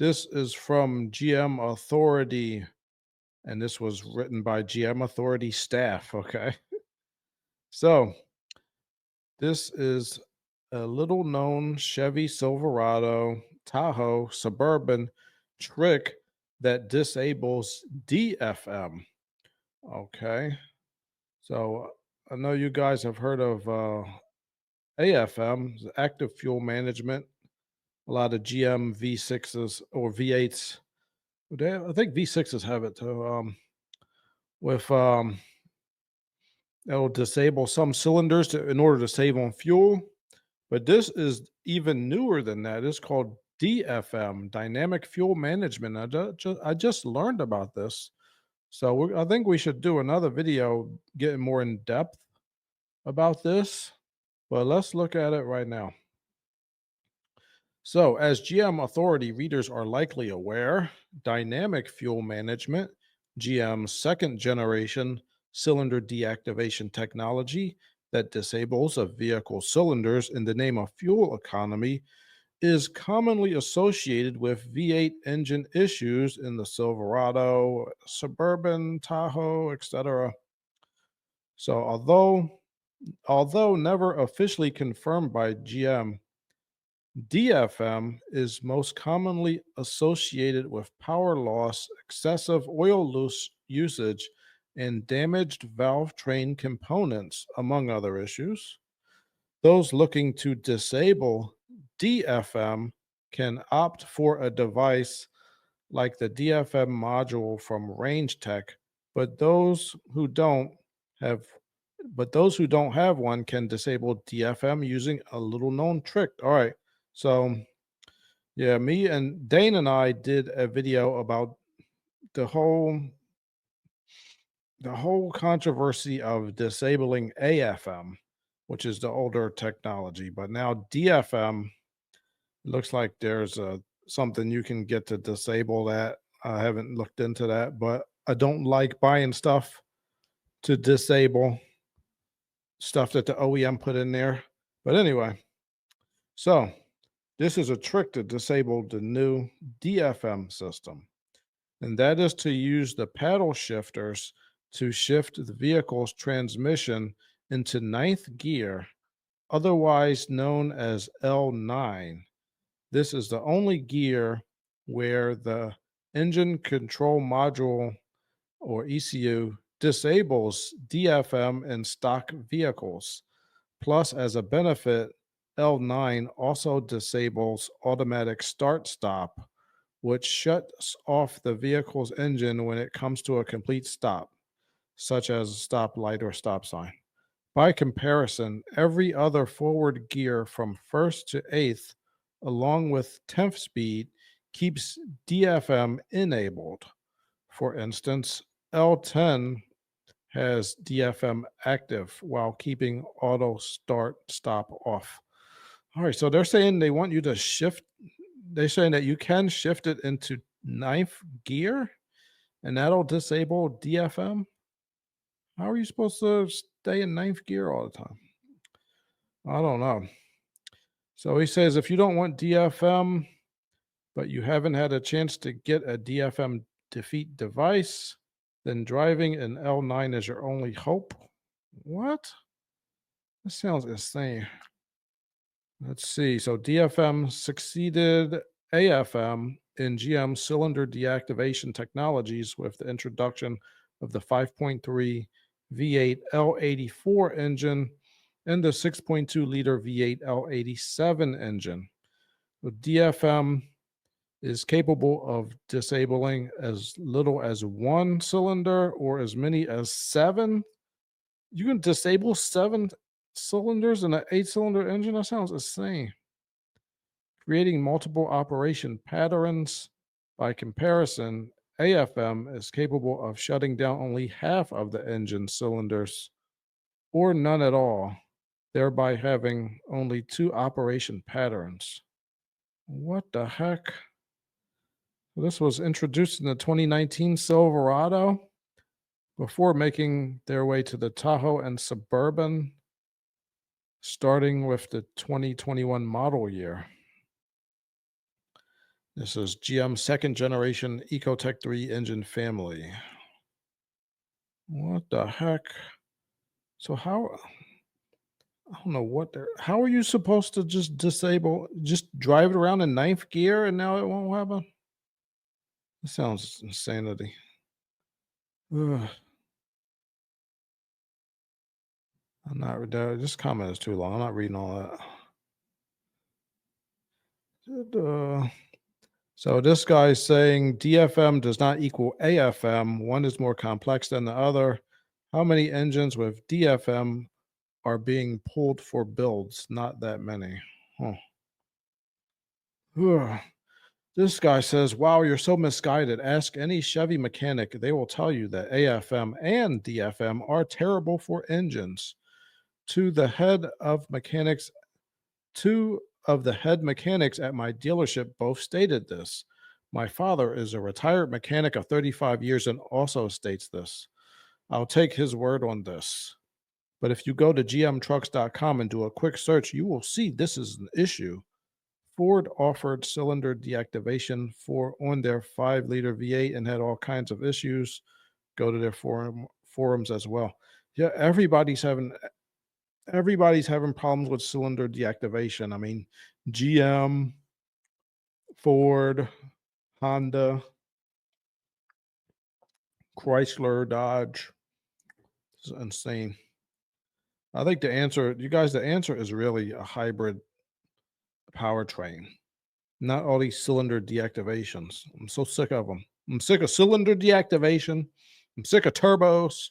This is from GM Authority, and this was written by GM Authority staff. Okay. So, this is a little known Chevy Silverado Tahoe Suburban trick that disables DFM. Okay. So, I know you guys have heard of AFM, active fuel management. A lot of GM V6s or V8s. I think V6s have it too. With It'll disable some cylinders in order to save on fuel. But this is even newer than that. It's called DFM, Dynamic Fuel Management. I just learned about this. So I think we should do another video getting more in depth about this. But let's look at it right now. So, as GM Authority readers are likely aware, dynamic fuel management, GM's second generation cylinder deactivation technology that disables a vehicle's cylinders in the name of fuel economy, is commonly associated with V8 engine issues in the Silverado, Suburban, Tahoe, etc. So, although never officially confirmed by GM, DFM is most commonly associated with power loss, excessive oil loose usage, and damaged valve train components, among other issues. Those looking to disable DFM can opt for a device like the DFM module from Range Tech, but have those who don't have one can disable DFM using a little known trick. All right. So yeah, me and Dane and I did a video about the whole the whole controversy of disabling AFM, which is the older technology, but now DFM looks like there's something you can get to disable that. I haven't looked into that, but I don't like buying stuff to disable stuff that the OEM put in there. But anyway, so this is a trick to disable the new DFM system, and that is to use the paddle shifters to shift the vehicle's transmission into ninth gear, otherwise known as L9. This is the only gear where the engine control module or ECU disables DFM in stock vehicles. Plus, as a benefit, L9 also disables automatic start stop, which shuts off the vehicle's engine when it comes to a complete stop, such as a stoplight or stop sign. By comparison, every other forward gear from first to eighth, along with 10th speed, keeps DFM enabled. For instance, L10 has DFM active while keeping auto start stop off. All right, so they're saying they want you to shift. They're saying that you can shift it into ninth gear and that'll disable DFM. How are you supposed to stay in ninth gear all the time? I don't know. So he says if you don't want DFM, but you haven't had a chance to get a DFM defeat device, then driving an L9 is your only hope. What? That sounds insane. Let's see. So DFM succeeded AFM in GM cylinder deactivation technologies with the introduction of the 5.3 V8 L84 engine and the 6.2 liter V8 L87 engine. The DFM is capable of disabling as little as one cylinder or as many as seven. You can disable seven cylinders in an eight-cylinder engine? That sounds insane. Creating multiple operation patterns. By comparison, AFM is capable of shutting down only half of the engine cylinders or none at all, thereby having only two operation patterns. What the heck? This was introduced in the 2019 Silverado before making their way to the Tahoe and Suburban, starting with the 2021 model year. This is GM second generation Ecotec 3 engine family. What the heck? So how I don't know what they're how are you supposed to just drive it around in ninth gear and now it won't happen? That sounds insanity. Ugh, I'm not this comment is too long. I'm not reading all that. Uh, So this guy's saying DFM does not equal AFM. One is more complex than the other. How many engines with DFM are being pulled for builds? Not that many. Huh. Ugh. This guy says, wow, you're so misguided. Ask any Chevy mechanic. They will tell you that AFM and DFM are terrible for engines. To the head of mechanics Two of the head mechanics at my dealership both stated this. My father is a retired mechanic of 35 years and also states this. I'll take his word on this. But if you go to gmtrucks.com and do a quick search, you will see this is an issue. Ford offered cylinder deactivation for on their 5-liter V8 and had all kinds of issues. Go to their forums as well. Yeah, everybody's having problems with cylinder deactivation. I mean, GM, Ford, Honda, Chrysler, Dodge. This is insane. I think the answer is really a hybrid powertrain, not all these cylinder deactivations. I'm so sick of them. I'm sick of cylinder deactivation. I'm sick of turbos.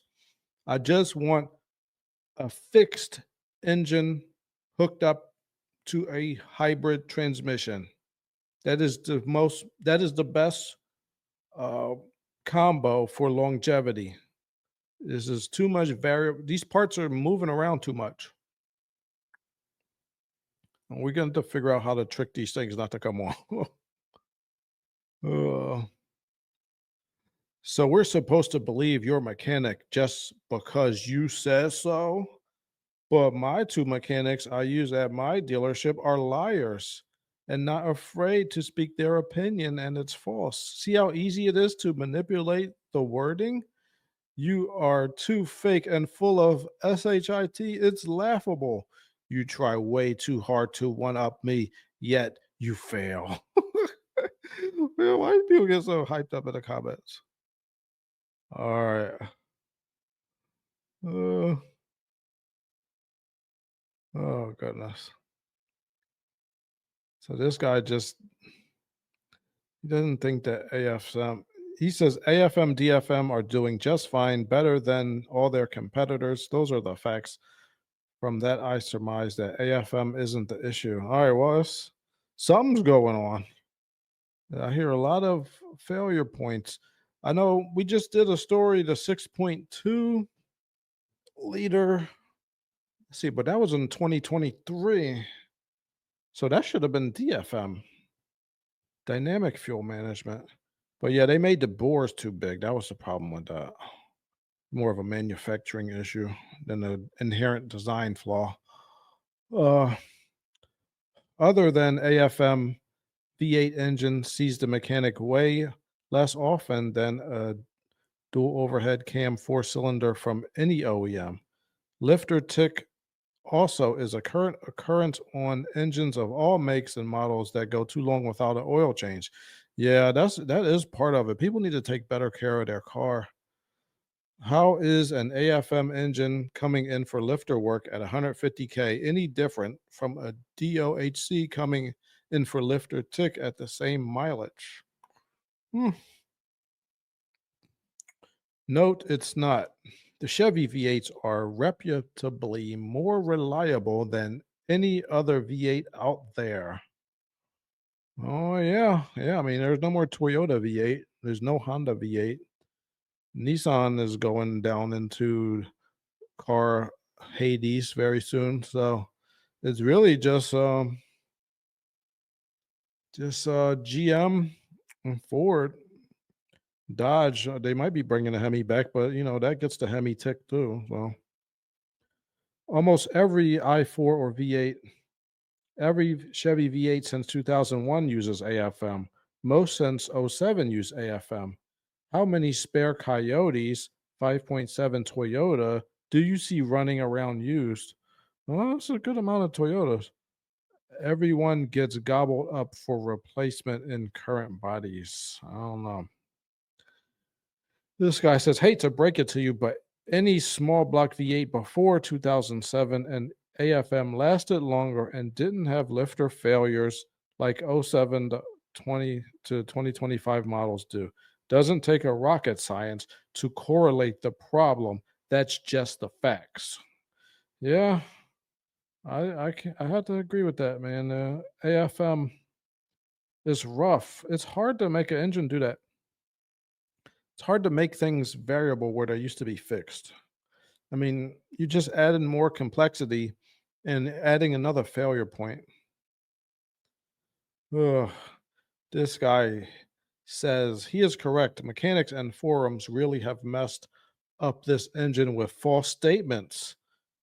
I just want a fixed engine hooked up to a hybrid transmission. That is the best uh, combo for longevity. This is too much variable. These parts are moving around too much. And we're going to figure out how to trick these things not to come on. Uh, so we're supposed to believe your mechanic just because you says so. But my two mechanics I use at my dealership are liars and not afraid to speak their opinion, and it's false. See how easy it is to manipulate the wording? You are too fake and full of shit. It's laughable. You try way too hard to one up me, yet you fail. Man, why do people get so hyped up in the comments? All right. Uh, oh, goodness. So this guy just he doesn't think that AFM. He says AFM, DFM are doing just fine, better than all their competitors. Those are the facts. From that, I surmise that AFM isn't the issue. All right, well, something's going on. I hear a lot of failure points. I know we just did a story, the 6.2 liter. See, but that was in 2023. So that should have been DFM, dynamic fuel management. But yeah, they made the bores too big. That was the problem with that. More of a manufacturing issue than an inherent design flaw. Uh, Other than AFM, V8 engine sees the mechanic way less often than a dual overhead cam 4-cylinder from any OEM. Lifter tick also is a current occurrence on engines of all makes and models that go too long without an oil change. Yeah, that is part of it. People need to take better care of their car. How is an AFM engine coming in for lifter work at 150K any different from a DOHC coming in for lifter tick at the same mileage? Hmm. Note it's not. The Chevy V8s are reputably more reliable than any other V8 out there. Oh, yeah. Yeah. I mean, there's no more Toyota V8, there's no Honda V8. Nissan is going down into car Hades very soon. So it's really just GM and Ford, Dodge. They might be bringing a Hemi back, but that gets the Hemi tick too. So almost every i4 or V8, every Chevy V8 since 2001 uses AFM. Most since '07 use AFM. How many spare Coyotes 5.7 Toyota do you see running around used? Well, that's a good amount of Toyotas. Everyone gets gobbled up for replacement in current bodies. I don't know. This guy says, hate to break it to you, but any small block V8 before 2007 and AFM lasted longer and didn't have lifter failures like '07 to 20 to 2025 models do. Doesn't take a rocket science to correlate the problem. That's just the facts. Yeah, I have to agree with that, man. AFM is rough. It's hard to make an engine do that. It's hard to make things variable where they used to be fixed. I mean, you just added more complexity and adding another failure point. Ugh, this guy says he is correct. Mechanics and forums really have messed up this engine with false statements.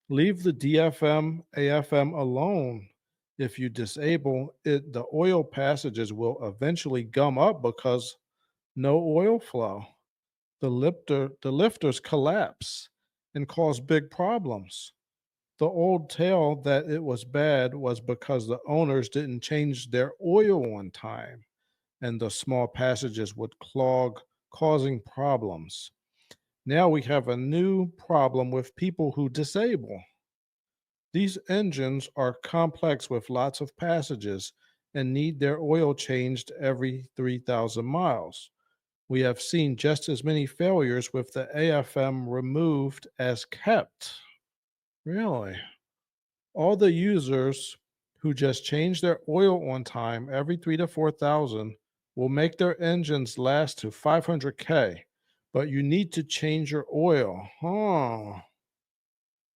Leave the DFM, AFM alone. If you disable it, the oil passages will eventually gum up because no oil flow. The lifters collapse and cause big problems. The old tale that it was bad was because the owners didn't change their oil on time and the small passages would clog, causing problems. Now we have a new problem with people who disable. These engines are complex with lots of passages and need their oil changed every 3,000 miles. We have seen just as many failures with the AFM removed as kept. Really? All the users who just change their oil on time every 3 to 4,000 will make their engines last to 500K, but you need to change your oil. Huh.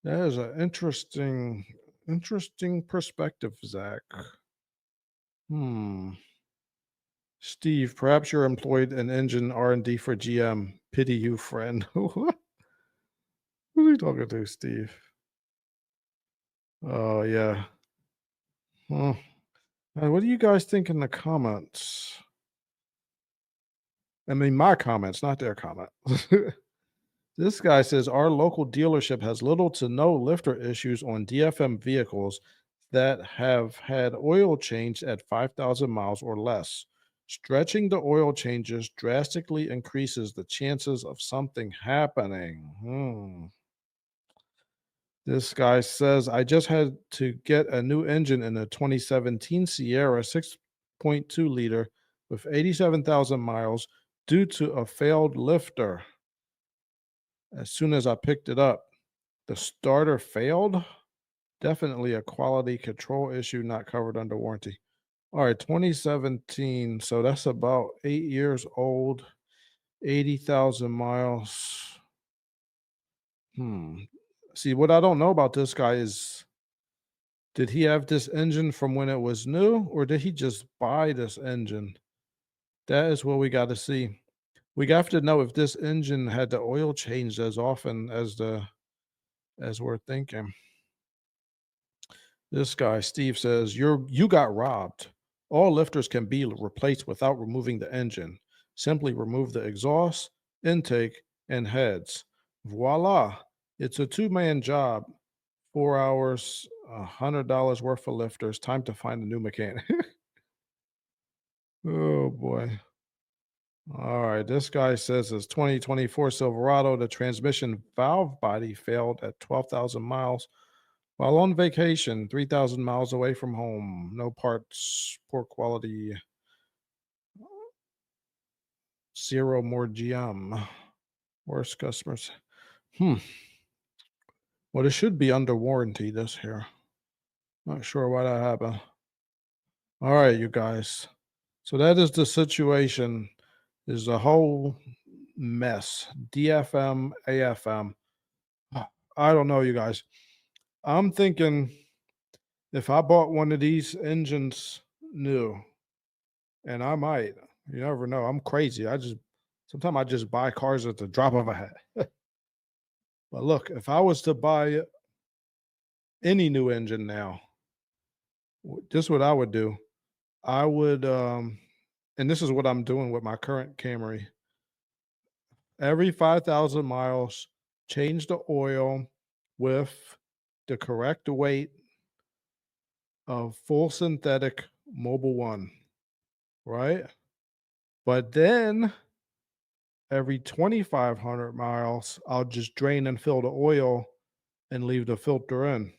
That is an interesting perspective, Zach. Hmm. Steve, perhaps you're employed in engine R&D for GM. Pity you, friend. Who are you talking to, Steve? Oh, yeah. Huh. What do you guys think in the comments? I mean, my comments, not their comment. This guy says our local dealership has little to no lifter issues on DFM vehicles that have had oil changed at 5,000 miles or less. Stretching the oil changes drastically increases the chances of something happening. This guy says, I just had to get a new engine in a 2017 Sierra 6.2 liter with 87,000 miles due to a failed lifter. As soon as I picked it up, the starter failed. Definitely a quality control issue not covered under warranty. All right, 2017. So that's about 8 years old, 80,000 miles. Hmm. See, what I don't know about this guy is did he have this engine from when it was new or did he just buy this engine? That is what we got to see. We have to know if this engine had the oil changed as often as we're thinking. This guy, Steve, says, you got robbed. All lifters can be replaced without removing the engine. Simply remove the exhaust, intake, and heads. Voila. It's a two-man job. 4 hours, $100 worth of lifters. Time to find a new mechanic. Oh boy. All right. This guy says his 2024 Silverado, the transmission valve body failed at 12,000 miles. While on vacation, 3,000 miles away from home, no parts, poor quality, zero more GM. Worst customers. Hmm. Well, it should be under warranty this here. Not sure why that happened. All right, you guys. So that is the situation. Is a whole mess. DFM, AFM. I don't know, you guys. I'm thinking if I bought one of these engines new, and I might. You never know. I'm crazy. Sometimes I just buy cars at the drop of a hat. But look, if I was to buy any new engine now, this is what I would do. I would and this is what I'm doing with my current Camry. Every 5,000 miles, change the oil with the correct weight of full synthetic Mobile One, right? But then every 2,500 miles, I'll just drain and fill the oil and leave the filter in.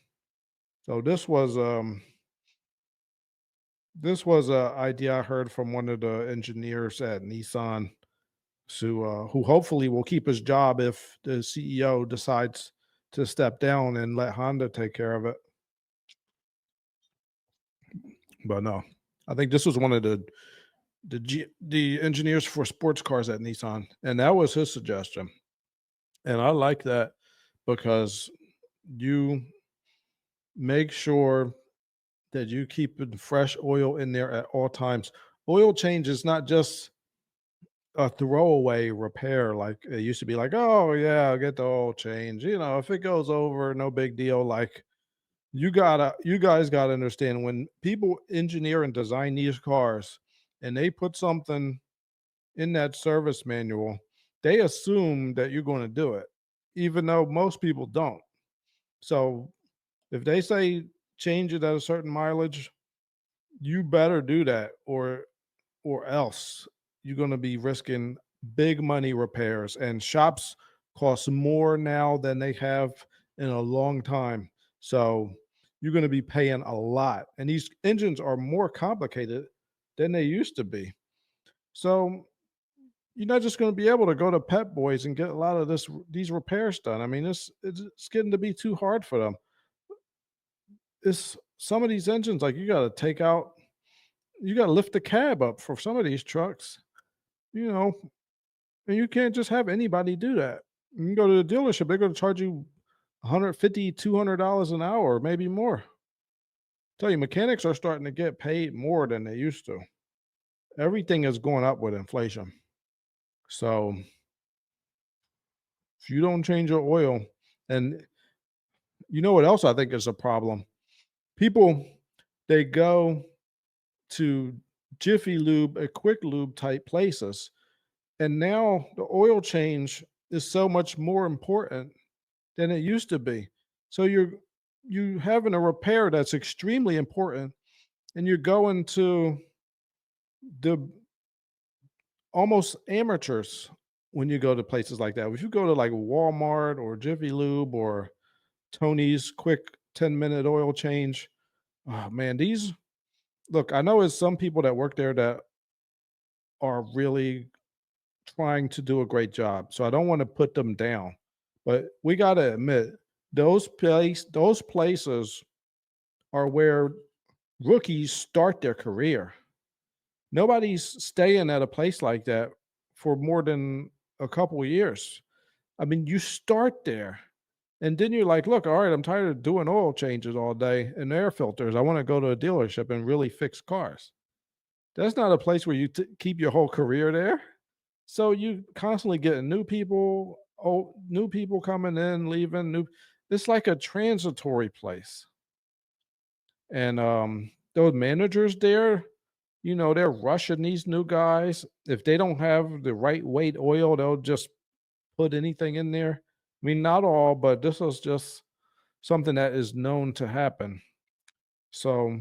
So this was a idea I heard from one of the engineers at Nissan who hopefully will keep his job if the CEO decides to step down and let Honda take care of it. But no, I think this was one of the engineers for sports cars at Nissan, and that was his suggestion. And I like that because you make sure that you keep fresh oil in there at all times. Oil change is not just a throwaway repair like it used to be like, oh yeah, I'll get the oil change. If it goes over, no big deal. Like you guys gotta understand when people engineer and design these cars and they put something in that service manual, they assume that you're going to do it, even though most people don't. So if they say change it at a certain mileage, you better do that, or else you're going to be risking big money repairs. And shops cost more now than they have in a long time. So you're going to be paying a lot. And these engines are more complicated than they used to be. So you're not just going to be able to go to Pep Boys and get a lot of these repairs done. I mean, it's getting to be too hard for them. It's some of these engines like you got to lift the cab up for some of these trucks, you know, and you can't just have anybody do that. You can go to the dealership, they're going to charge you 150, $200 an hour, maybe more. Tell you, mechanics are starting to get paid more than they used to. Everything is going up with inflation. So if you don't change your oil, and you know what else I think is a problem? People, they go to Jiffy Lube, a quick lube type places, and now the oil change is so much more important than it used to be. So you having a repair that's extremely important, and you're going to the almost amateurs when you go to places like that. If you go to like Walmart or Jiffy Lube or Tony's quick 10-minute oil change, oh man, these look, I know it's some people that work there that are really trying to do a great job. So I don't want to put them down. But we got to admit those places are where rookies start their career. Nobody's staying at a place like that for more than a couple of years. I mean, you start there and then you're like, look, all right, I'm tired of doing oil changes all day and air filters. I want to go to a dealership and really fix cars. That's not a place where you keep your whole career there. So you constantly getting new people coming in, leaving, new. It's like a transitory place. And those managers there, they're rushing these new guys. If they don't have the right weight oil, they'll just put anything in there. I mean, not all, but this is just something that is known to happen. So,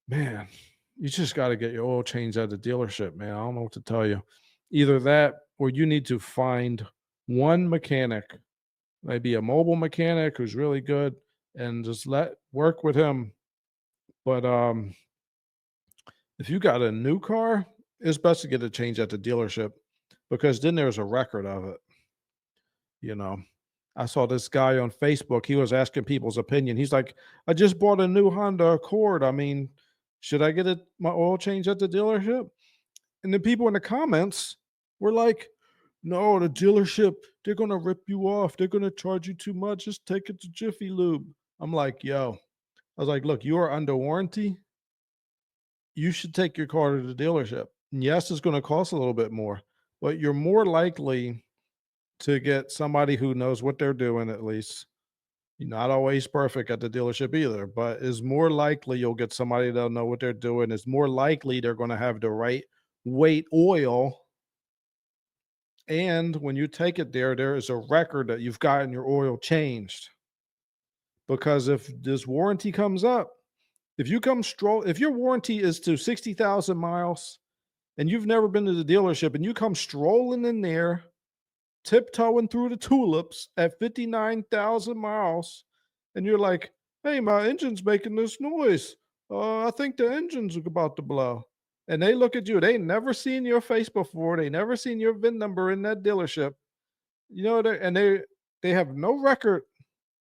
man, you just got to get your oil changed at the dealership, man. I don't know what to tell you. Either that or you need to find one mechanic, maybe a mobile mechanic who's really good, and just let work with him. But if you got a new car, it's best to get it changed at the dealership because then there's a record of it. You know, I saw this guy on Facebook. He was asking people's opinion. He's like, I just bought a new Honda Accord. I mean, should I get my oil change at the dealership? And the people in the comments were like, no, the dealership, they're going to rip you off. They're going to charge you too much. Just take it to Jiffy Lube. I'm like, yo, I was like, look, you are under warranty. You should take your car to the dealership. And yes, it's going to cost a little bit more, but you're more likely to get somebody who knows what they're doing at least. You're not always perfect at the dealership either, but it's more likely you'll get somebody that'll know what they're doing. It's more likely they're going to have the right weight oil. And when you take it there, there is a record that you've gotten your oil changed. Because if this warranty comes up, if your warranty is to 60,000 miles and you've never been to the dealership and you come strolling in there, tiptoeing through the tulips at 59,000 miles, and you're like, "Hey, my engine's making this noise. I think the engine's about to blow." And they look at you, they never seen your face before, they never seen your VIN number in that dealership. You know, they have no record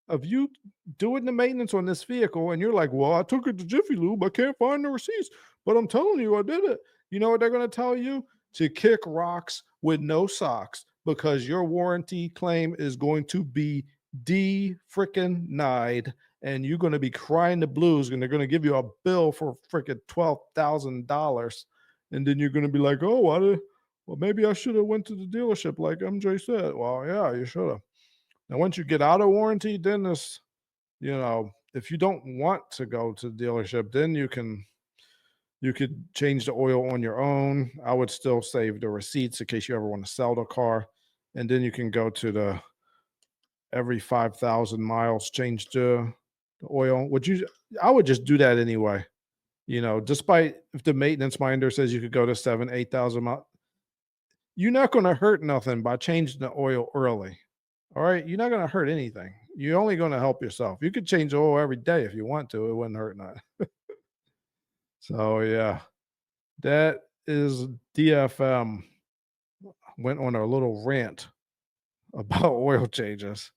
of you doing the maintenance on this vehicle, and you're like, "Well, I took it to Jiffy Lube. I can't find the receipts, but I'm telling you, I did it." You know what they're going to tell you? To kick rocks with no socks because your warranty claim is going to be de freaking nied, and you're going to be crying the blues, and they're going to give you a bill for freaking $12,000, and then you're going to be like, "Oh, well, maybe I should have went to the dealership like MJ said." Well, yeah, you should have. Now, once you get out of warranty, then if you don't want to go to the dealership, then you could change the oil on your own. I would still save the receipts in case you ever want to sell the car, and then you can go to the every 5,000 miles change the oil. I would just do that anyway. Despite if the maintenance minder says you could go to 7, 8,000 miles, you're not going to hurt nothing by changing the oil early. All right, you're not gonna hurt anything. You're only gonna help yourself. You could change the oil every day if you want to. It wouldn't hurt none. So yeah, that is DFM. Went on a little rant about oil changes.